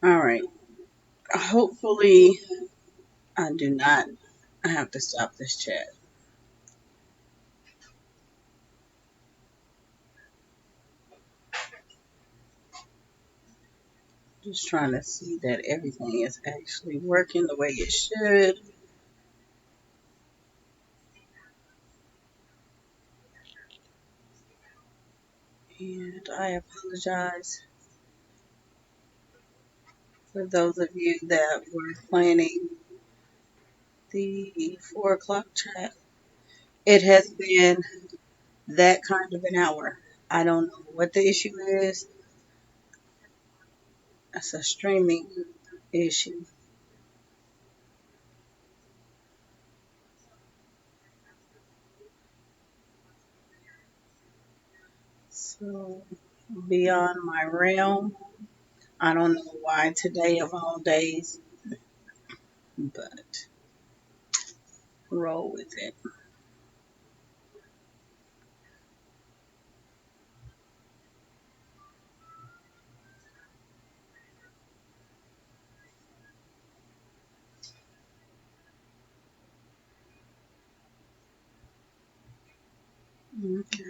All right. Hopefully, I do not have to stop this chat. Just trying to see that everything is actually working the way it should. And I apologize for those of you that were planning the 4 o'clock chat. It has been that kind of an hour. I don't know what the issue is. It's a streaming issue. So, beyond my realm, I don't know why today of all days, but roll with it. Okay,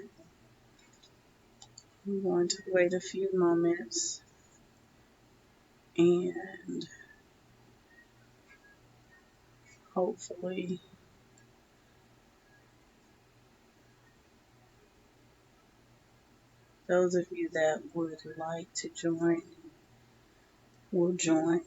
I'm going to wait a few moments and hopefully those of you that would like to join will join.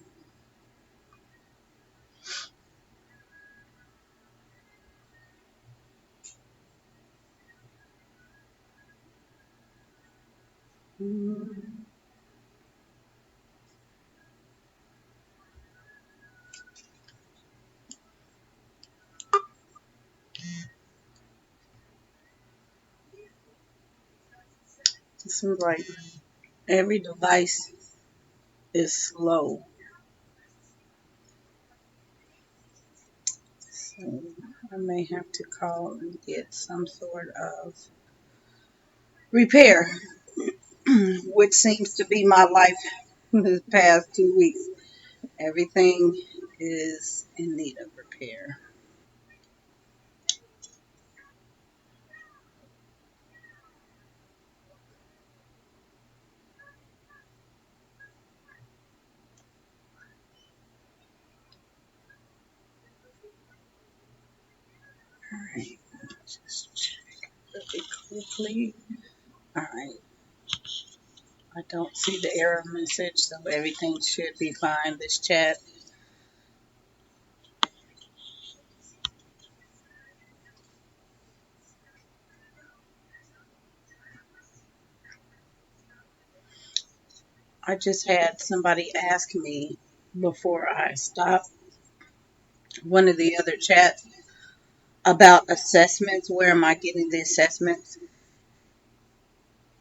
Mm, it seems like every device is slow, so I may have to call and get some sort of repair, which seems to be my life the past 2 weeks. Everything is in need of repair. All right, just check really quickly. All right, I don't see the error message, so everything should be fine. This chat, I just had somebody ask me before I stopped one of the other chats about assessments. Where am I getting the assessments?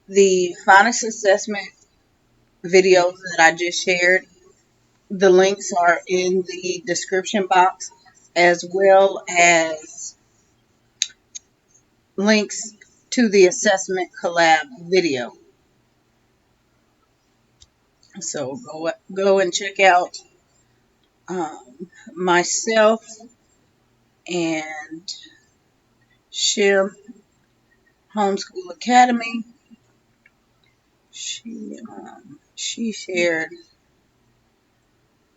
The phonics assessment videos that I just shared, the links are in the description box, as well as links to the assessment collab video. So go and check out myself and Shim Homeschool Academy. She shared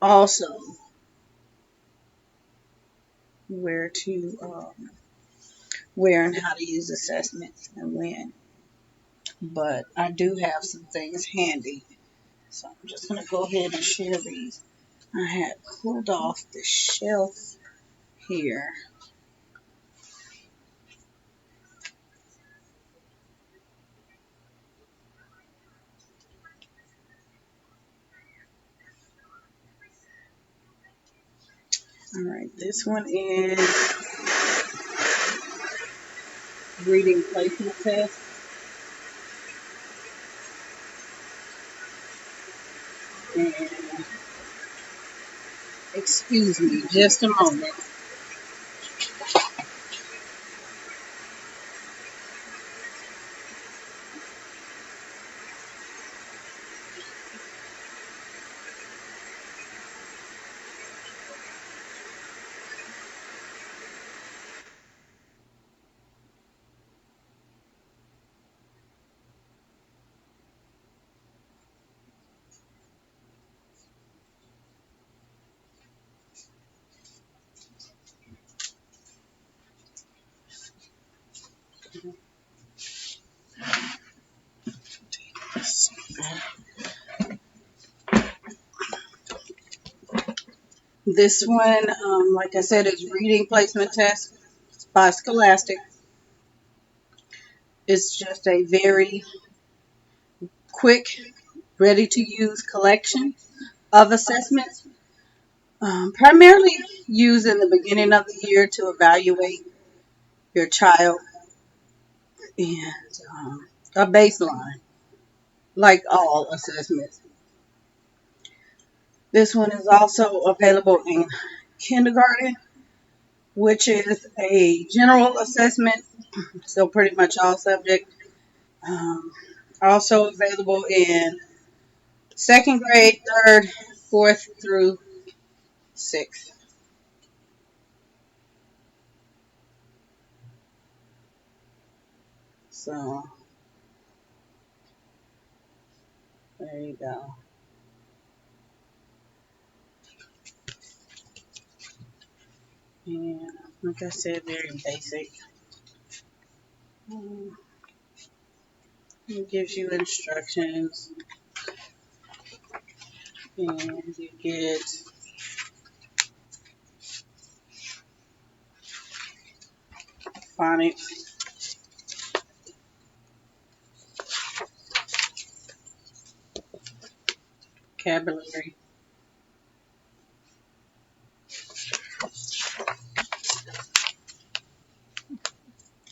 also where to where and how to use assessments and when. But I do have some things handy, so I'm just gonna go ahead and share these. I had pulled off the shelf here. All right, this one is reading placement test. And excuse me, just a moment. This one, like I said, is reading placement test by Scholastic. It's just a very quick, ready to use collection of assessments, primarily used in the beginning of the year to evaluate your child and a baseline, like all assessments. This one is also available in kindergarten, which is a general assessment, so pretty much all subjects. Um, Also available in second grade, third, fourth through sixth. So there you go. And like I said, very basic. Um, It gives you instructions, and you get phonics, vocabulary,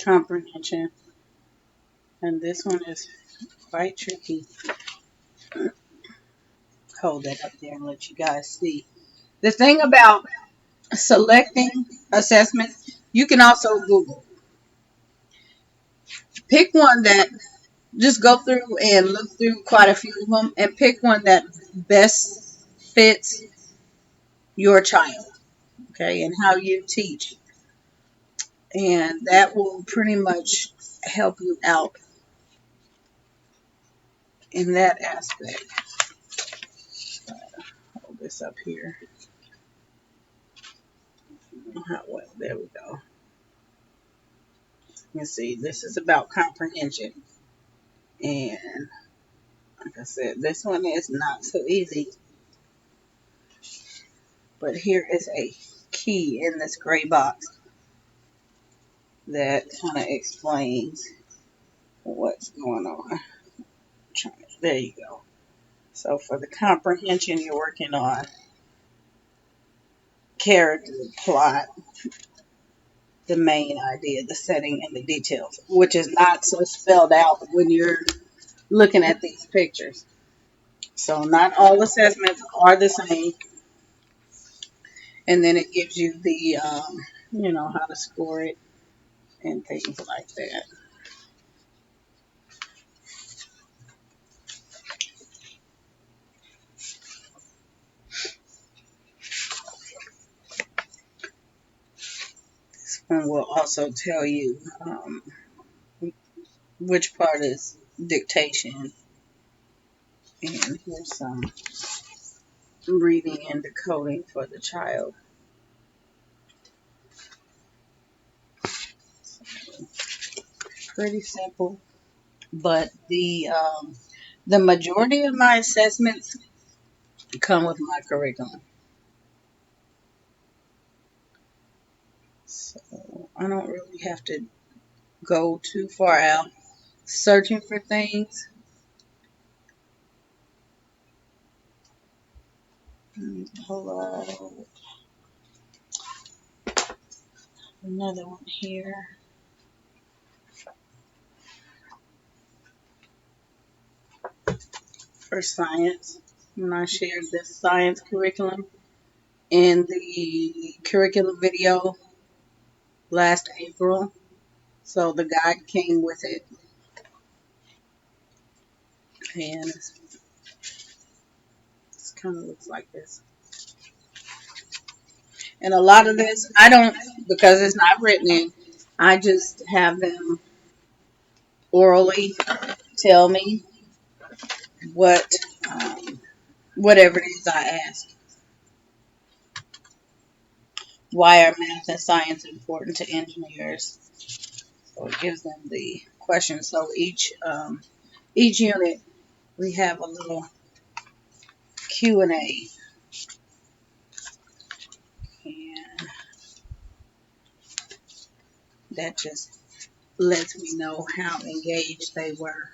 comprehension, and this one is quite tricky. Hold that up there and let you guys see. The thing about selecting assessments, you can also Google. Pick one that just go through and look through quite a few of them and pick one that best fits your child, okay, and how you teach. And that will pretty much help you out in that aspect. Hold this up here. Well, there we go. You see, this is about comprehension. And like I said, this one is not so easy. But here is a key in this gray box that kind of explains what's going on. There you go. So for the comprehension, you're working on character, plot, the main idea, the setting, and the details, which is not so spelled out when you're looking at these pictures. So not all assessments are the same. And then it gives you the, how to score it and things like that. This one will also tell you which part is dictation. And here's some reading and decoding for the child. Pretty simple, but the majority of my assessments come with my curriculum, so I don't really have to go too far out searching for things. Hold on, another one here for science. When I shared this science curriculum in the curriculum video last April, so the guide came with it, and it kind of looks like this. And a lot of this, I don't, because it's not written in, I just have them orally tell me what, um, whatever it is I ask. Why are math and science important to engineers? So it gives them the question. So each unit, we have a little Q&A, and that just lets me know how engaged they were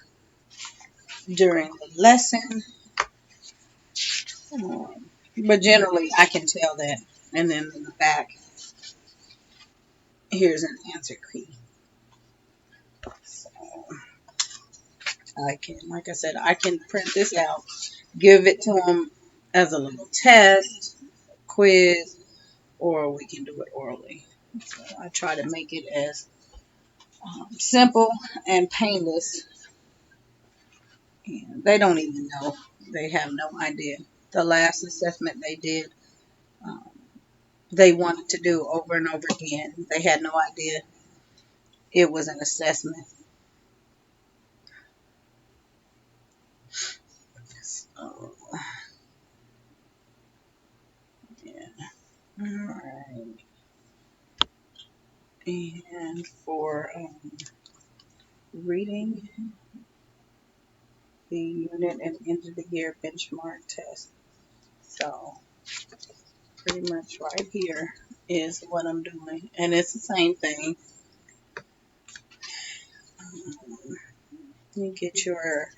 during the lesson. But generally, I can tell that. And then in the back, here's an answer key. So I can, like I said, I can print this out, give it to them as a little test, quiz, or we can do it orally. So I try to make it as simple and painless. And they don't even know. They have no idea. The last assessment they did, um, they wanted to do over and over again. They had no idea it was an assessment. So, yeah. All right. And for reading the unit and end of the year benchmark test. So pretty much right here is what I'm doing. And it's the same thing. You get your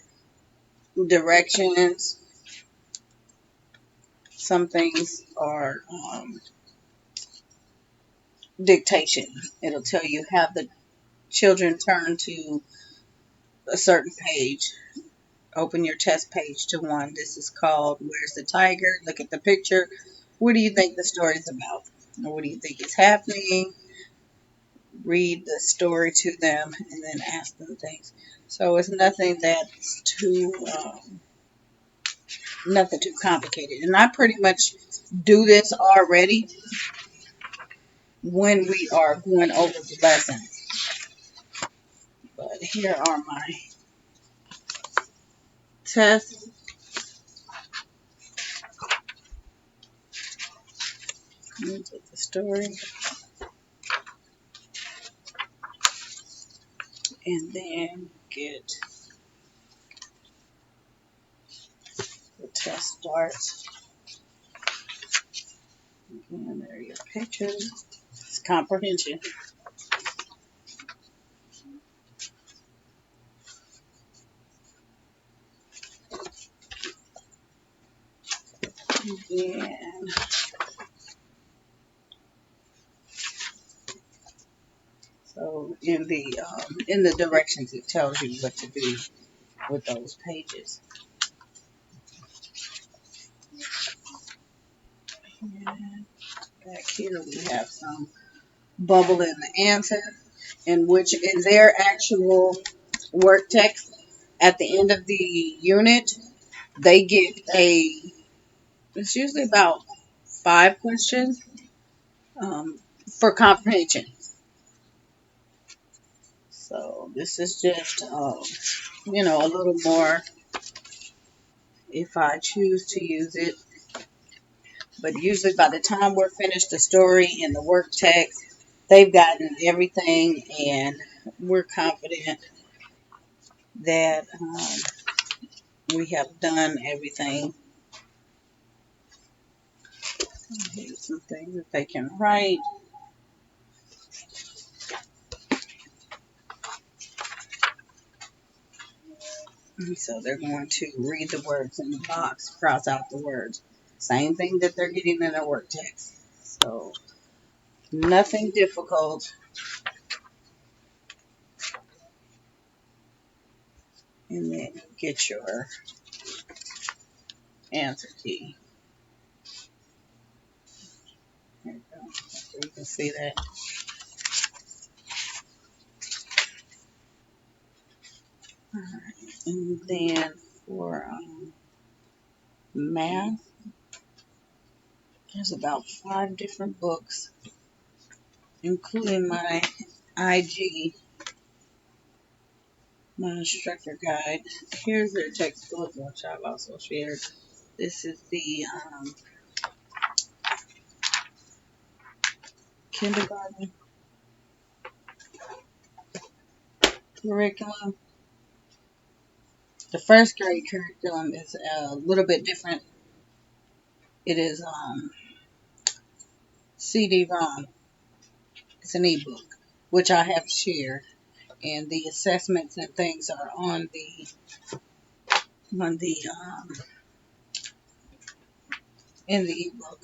directions. Some things are dictation. It'll tell you have the children turn to a certain page. Open your test page to one. This is called Where's the Tiger? Look at the picture. What do you think the story's about? Or what do you think is happening? Read the story to them and then ask them things. So it's nothing too complicated. And I pretty much do this already when we are going over the lesson. But here are my tests. Let me take the story and then get the test starts. And there are your pictures. It's comprehension. And so in the directions it tells you what to do with those pages. And back here we have some bubble in the answer, in which in their actual work text at the end of the unit, they get it's usually about 5 questions for comprehension. So this is just, a little more if I choose to use it. But usually by the time we're finished the story and the work text, they've gotten everything, and we're confident that we have done everything. Here's some things that they can write. And so they're going to read the words in the box, cross out the words. Same thing that they're getting in their work text. So nothing difficult. And then you get your answer key. There you go. So you can see that. All right. And then for math, there's about 5 different books, including my IG, my instructor guide. Here's their textbook, which I've also shared. This is the kindergarten curriculum. The first grade curriculum is a little bit different. It is CD-ROM. It's an ebook, which I have shared, and the assessments and things are on the in the ebook.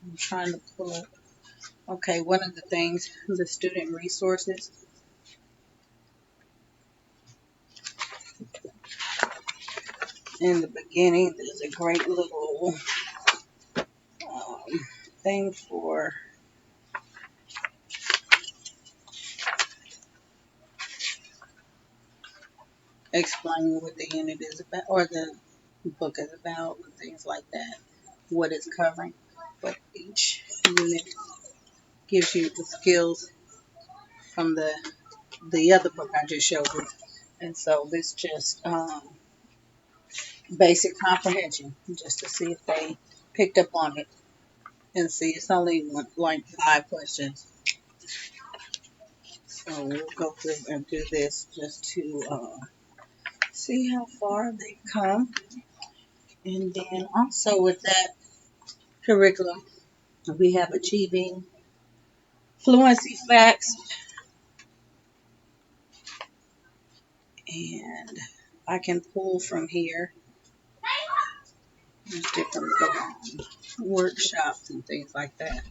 I'm trying to pull up. Okay, one of the things, the student resources. In the beginning, there's a great little um, thing for explaining what the unit is about, or the book is about, and things like that, what it's covering. But each unit gives you the skills from the other book I just showed you. And so this just basic comprehension, just to see if they picked up on it. And see, it's only like 5 questions. So we'll go through and do this just to see how far they've come. And then also with that curriculum, we have achieving fluency facts, and I can pull from here. There's different workshops and things like that.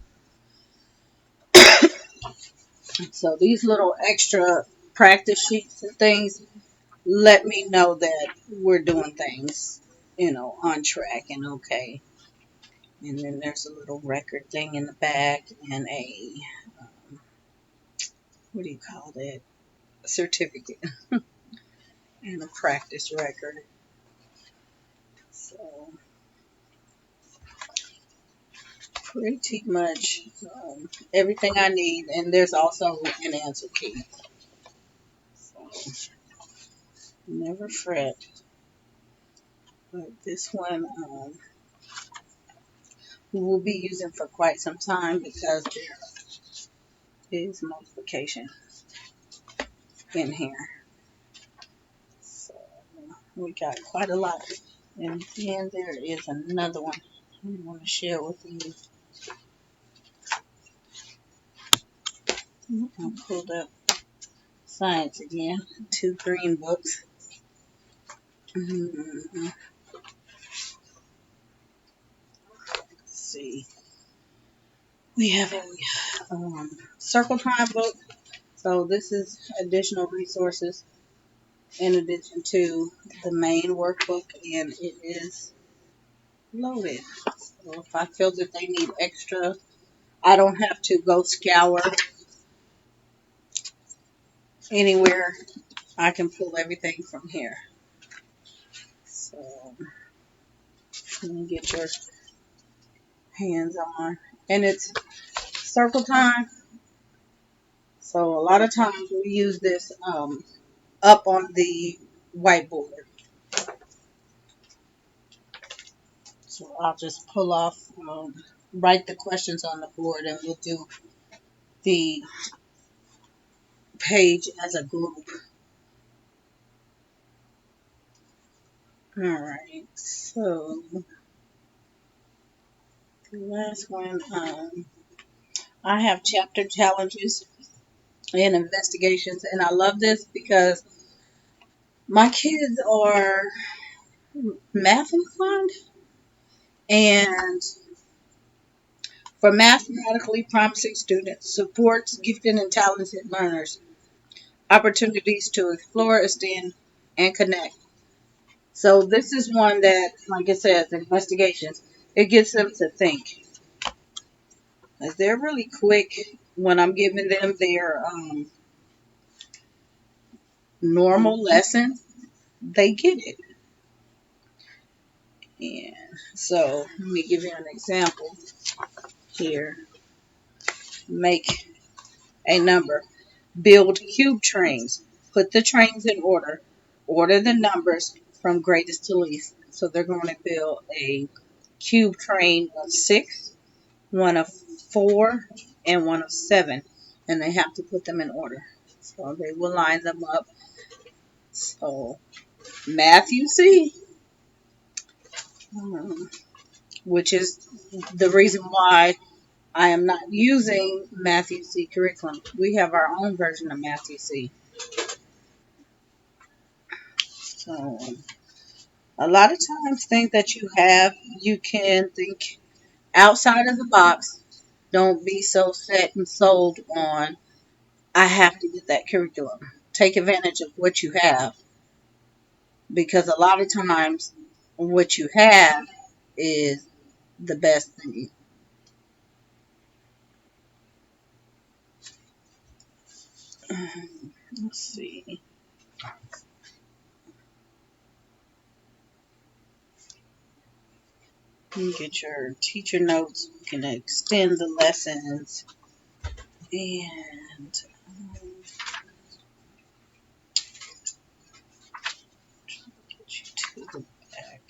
So these little extra practice sheets and things let me know that we're doing things, on track and okay. And then there's a little record thing in the back and what do you call that? A certificate and a practice record. So pretty much everything I need. And there's also an answer key. So never fret. But this one we will be using for quite some time because there is multiplication in here. So we got quite a lot. And then there is another one I want to share with you. I pulled up science again, 2 green books. Let's see. We have a circle time book. So this is additional resources in addition to the main workbook, and it is loaded. So if I feel that they need extra, I don't have to go scour anywhere. I can pull everything from here. So let me get your hands on. And it's circle time. So a lot of times we use this up on the whiteboard. So I'll just pull off, write the questions on the board, and we'll do the page as a group. All right. So the last one, I have chapter challenges and investigations, and I love this because my kids are math inclined, and for mathematically promising students, supports gifted and talented learners, opportunities to explore, extend, and connect. So this is one that, like it says, investigations. It gets them to think. As they're really quick when I'm giving them their normal lesson, they get it. And so let me give you an example here. Make a number. Build cube trains. Put the trains in order. Order the numbers from greatest to least. So they're going to build a cube train of 6, one of 4, and one of 7. And they have to put them in order. So they will line them up. So Matthew C, um, which is the reason why I am not using Matthew C curriculum. We have our own version of Matthew C. So a lot of times, things that you can think outside of the box. Don't be so set and sold on, I have to get that curriculum. Take advantage of what you have, because a lot of times what you have is the best thing. Let's see. You can get your teacher notes. You can extend the lessons. And get you to the back.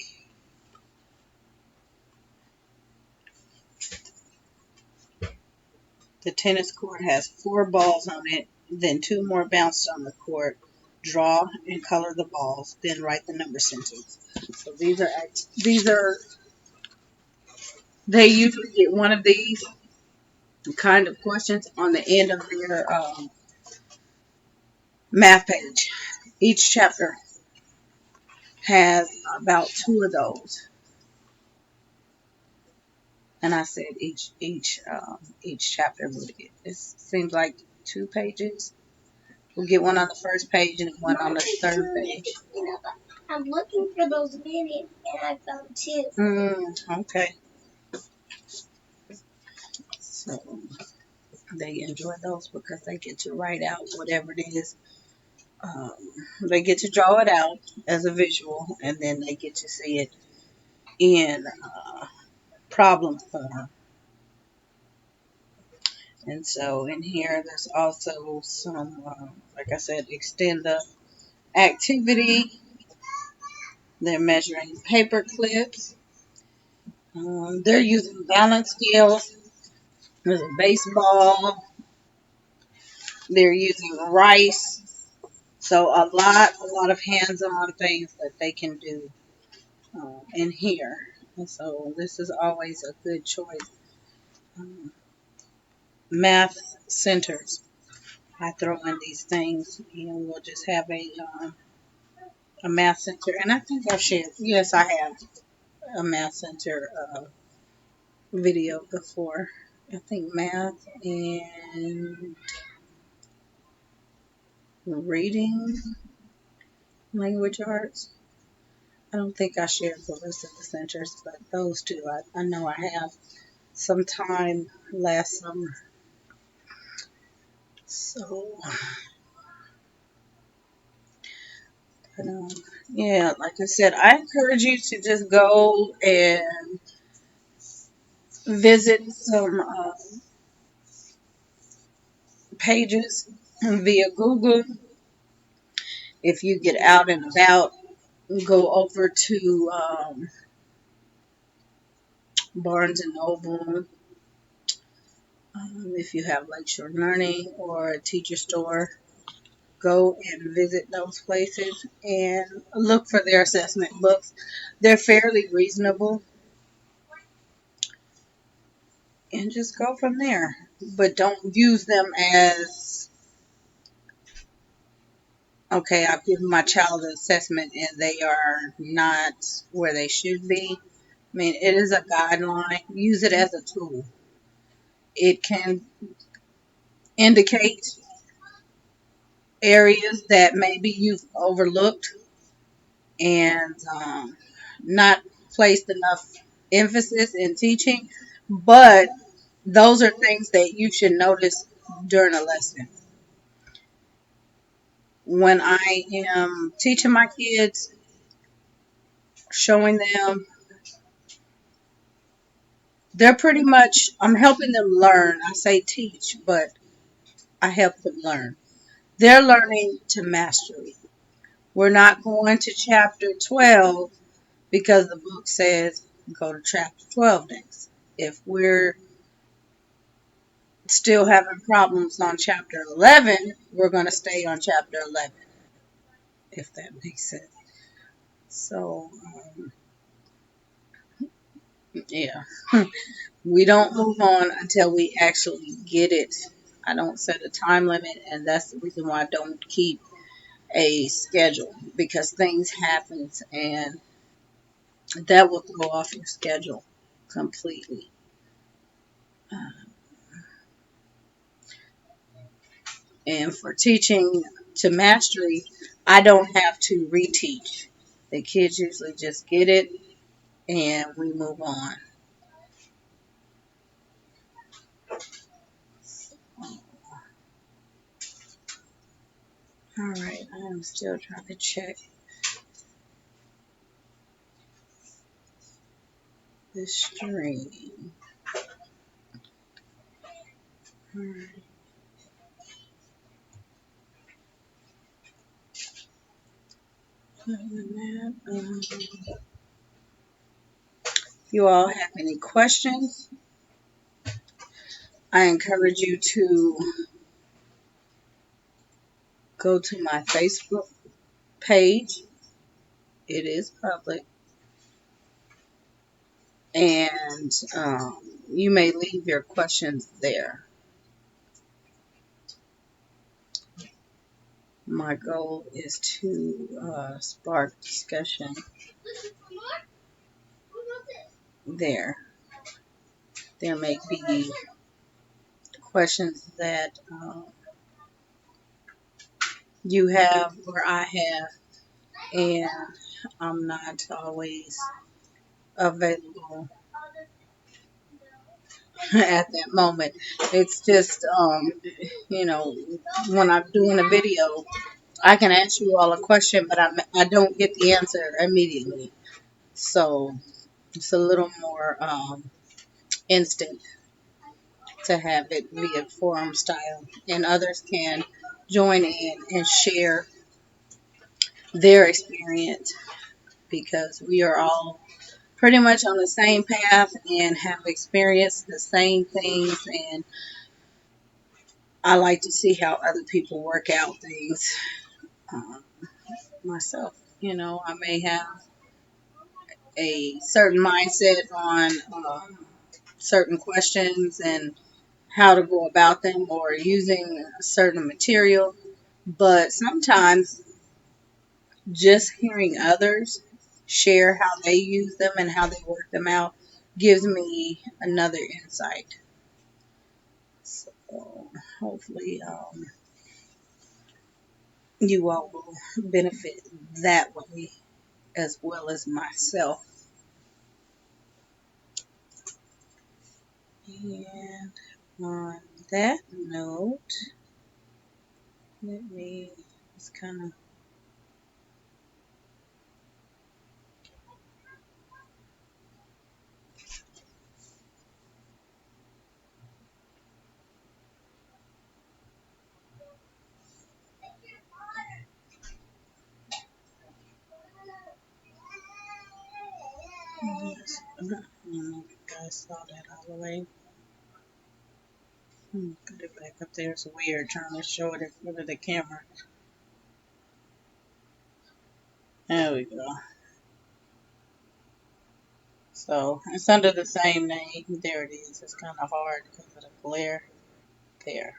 The tennis court has 4 balls on it, then 2 more bounced on the court. Draw and color the balls, then write the number sentence. So these are they usually get one of these kind of questions on the end of their math page. Each chapter has about 2 of those, and I said each chapter would get. It seems like 2 pages. We'll get one on the first page and one on the third page. I'm looking for those minis, and I found 2. Okay. So they enjoy those because they get to write out whatever it is. Um, they get to draw it out as a visual, and then they get to see it in problem form. And so in here, there's also some, like I said, extend the activity. They're measuring paper clips. They're using balance scales. There's a baseball. They're using rice. So a lot of hands-on things that they can do in here. And so this is always a good choice. Um, Math centers. I throw in these things, and we'll just have a math center. And I think I've shared. Yes, I have a math center video before. I think math and reading language arts. I don't think I shared the rest of the centers, but those two I know I have sometime last summer. So, but, yeah, like I said, I encourage you to just go and visit some pages via Google. If you get out and about, go over to Barnes and Noble. If you have Lakeshore Learning or a teacher store, go and visit those places and look for their assessment books. They're fairly reasonable, and just go from there. But don't use them as, okay, I've given my child an assessment and they are not where they should be. I mean, it is a guideline. Use it as a tool. It can indicate areas that maybe you've overlooked and not placed enough emphasis in teaching, but those are things that you should notice during a lesson. When I am teaching my kids, showing them, they're pretty much, I'm helping them learn. I say teach, but I help them learn. They're learning to mastery. We're not going to chapter 12 because the book says go to chapter 12 next. If we're still having problems on chapter 11, we're going to stay on chapter 11, if that makes sense. So, yeah, we don't move on until we actually get it. I don't set a time limit, and that's the reason why I don't keep a schedule, because things happen and that will throw off your schedule completely. Uh, and for teaching to mastery, I don't have to reteach. The kids usually just get it and we move on. All right, I'm still trying to check the stream. All right. If you all have any questions, I encourage you to go to my Facebook page. It is public, and you may leave your questions there. My goal is to spark discussion there. There may be questions that you have or I have, and I'm not always available at that moment. It's just, you know, when I'm doing a video, I can ask you all a question, but I don't get the answer immediately. So it's a little more instant to have it via forum style, and others can join in and share their experience, because we are all pretty much on the same path and have experienced the same things. And I like to see how other people work out things. Um, Myself, I may have a certain mindset on certain questions and how to go about them, or using a certain material. But sometimes just hearing others share how they use them and how they work them out gives me another insight. So hopefully you all will benefit that way as well as myself. And on that note, let me just kind of I don't know if you guys saw that all the way. Put it back up there. It's weird trying to show it in front of the camera. There we go. So it's under the same name. There it is. It's kind of hard because of the glare there.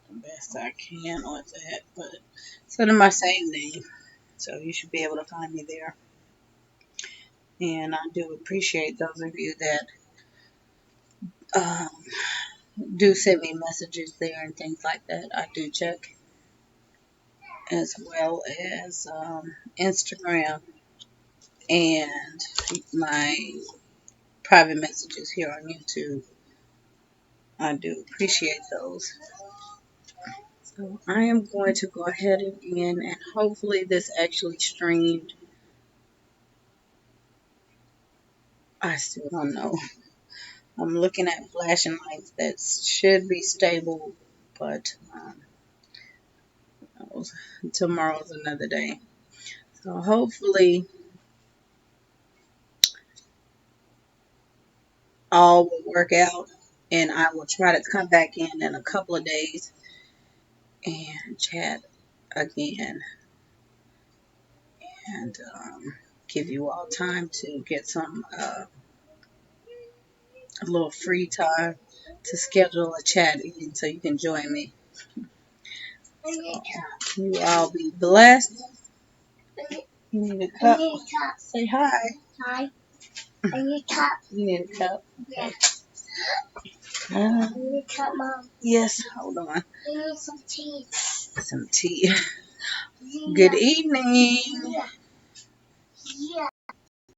The best I can with that, but it's under my same name. So you should be able to find me there. And I do appreciate those of you that um, do send me messages there and things like that. I do check, as well as Instagram and my private messages here on YouTube. I do appreciate those. So I am going to go ahead again, and hopefully this actually streamed. I still don't know. I'm looking at flashing lights that should be stable, but tomorrow's another day. So hopefully all will work out, and I will try to come back in a couple of days and chat again and give you all time to get some a little free time to schedule a chat in so you can join me. You all be blessed. You need a cup? Say hi. Hi. I need a cup. You need a cup? Okay. I need a cup, Mom. Yes, hold on. I need some tea. Some tea. Good evening. Yeah.